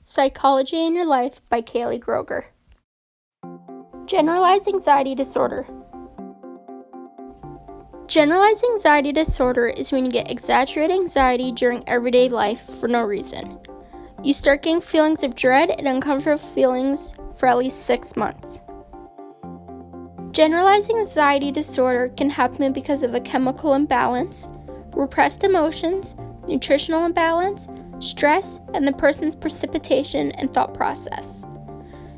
Psychology in Your Life by CaleighGroeger. Generalized anxiety disorder. Generalized anxiety disorder is when you get exaggerated anxiety during everyday life for no reason. You start getting feelings of dread and uncomfortable feelings for at least 6 months. Generalized anxiety disorder can happen because of a chemical imbalance, repressed emotions, nutritional imbalance, stress, and the person's precipitation and thought process.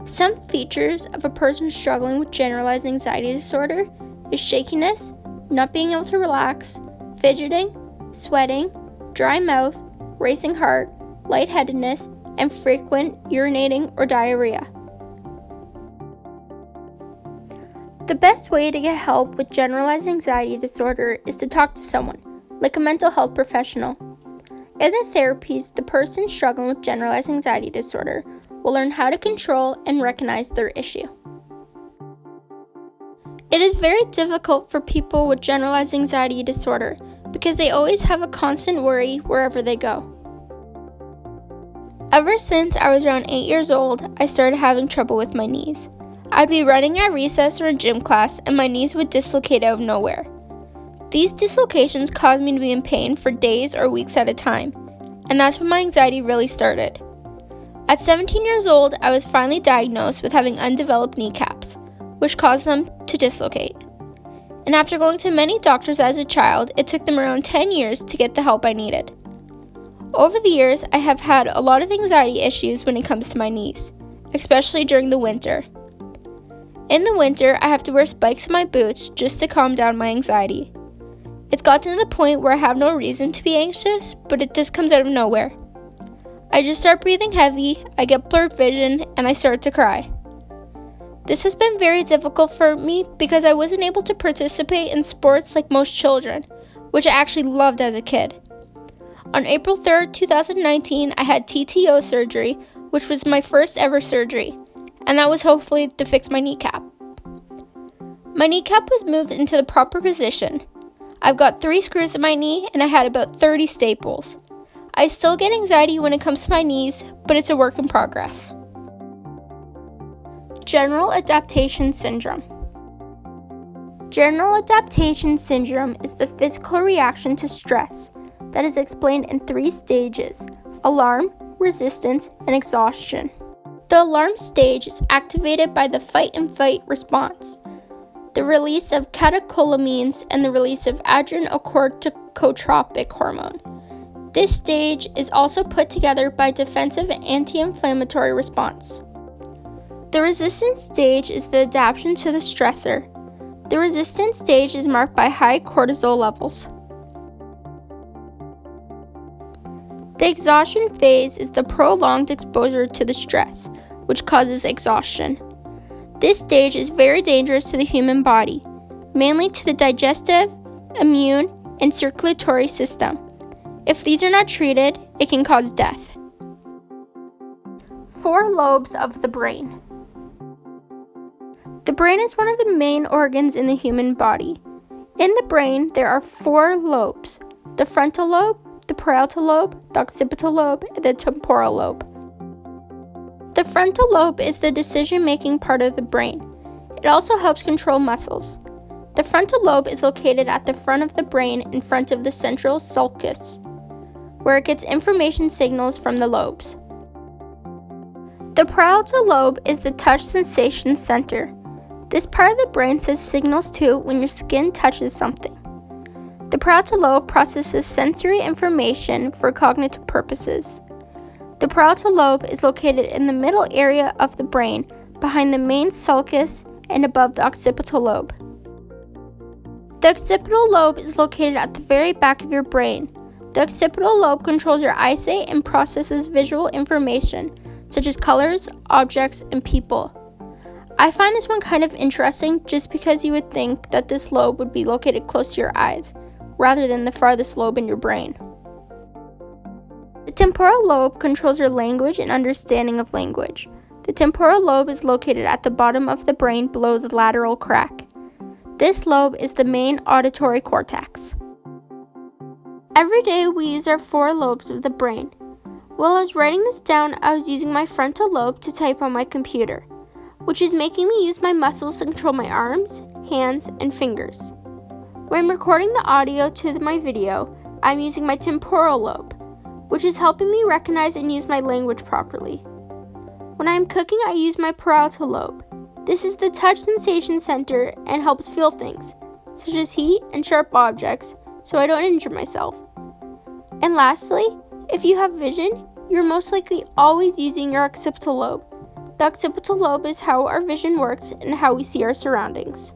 Some features of a person struggling with generalized anxiety disorder is shakiness, not being able to relax, fidgeting, sweating, dry mouth, racing heart, lightheadedness, and frequent urinating or diarrhea. The best way to get help with generalized anxiety disorder is to talk to someone, like a mental health professional. In the therapies, the person struggling with generalized anxiety disorder will learn how to control and recognize their issue. It is very difficult for people with generalized anxiety disorder because they always have a constant worry wherever they go. Ever since I was around 8 years old, I started having trouble with my knees. I'd be running at recess or in gym class and my knees would dislocate out of nowhere. These dislocations caused me to be in pain for days or weeks at a time, and that's when my anxiety really started. At 17 years old, I was finally diagnosed with having undeveloped kneecaps, which caused them to dislocate. And after going to many doctors as a child, it took them around 10 years to get the help I needed. Over the years, I have had a lot of anxiety issues when it comes to my knees, especially during the winter. In the winter, I have to wear spikes in my boots just to calm down my anxiety. It's gotten to the point where I have no reason to be anxious, but it just comes out of nowhere. I just start breathing heavy, I get blurred vision, and I start to cry. This has been very difficult for me because I wasn't able to participate in sports like most children, which I actually loved as a kid. On April 3rd, 2019, I had TTO surgery, which was my first ever surgery, and that was hopefully to fix my kneecap. My kneecap was moved into the proper position. I've got 3 screws in my knee and I had about 30 staples. I still get anxiety when it comes to my knees, but it's a work in progress. General Adaptation Syndrome. General Adaptation Syndrome is the physical reaction to stress that is explained in 3 stages: alarm, resistance, and exhaustion. The alarm stage is activated by the fight and flight response, the release of catecholamines, and the release of adrenocorticotropic hormone. This stage is also put together by defensive and anti-inflammatory response. The resistance stage is the adaptation to the stressor. The resistance stage is marked by high cortisol levels. The exhaustion phase is the prolonged exposure to the stress, which causes exhaustion. This stage is very dangerous to the human body, mainly to the digestive, immune, and circulatory system. If these are not treated, it can cause death. 4 lobes of the brain. The brain is one of the main organs in the human body. In the brain, there are 4 lobes: the frontal lobe, the parietal lobe, the occipital lobe, and the temporal lobe. The frontal lobe is the decision-making part of the brain. It also helps control muscles. The frontal lobe is located at the front of the brain in front of the central sulcus, where it gets information signals from the lobes. The parietal lobe is the touch sensation center. This part of the brain sends signals to when your skin touches something. The parietal lobe processes sensory information for cognitive purposes. The parietal lobe is located in the middle area of the brain, behind the main sulcus and above the occipital lobe. The occipital lobe is located at the very back of your brain. The occipital lobe controls your eyesight and processes visual information, such as colors, objects, and people. I find this one kind of interesting just because you would think that this lobe would be located close to your eyes, rather than the farthest lobe in your brain. The temporal lobe controls your language and understanding of language. The temporal lobe is located at the bottom of the brain below the lateral crack. This lobe is the main auditory cortex. Every day we use our 4 lobes of the brain. While I was writing this down, I was using my frontal lobe to type on my computer, which is making me use my muscles to control my arms, hands, and fingers. When I'm recording the audio to my video, I'm using my temporal lobe, which is helping me recognize and use my language properly. When I'm cooking, I use my parietal lobe. This is the touch sensation center and helps feel things, such as heat and sharp objects, so I don't injure myself. And lastly, if you have vision, you're most likely always using your occipital lobe. The occipital lobe is how our vision works and how we see our surroundings.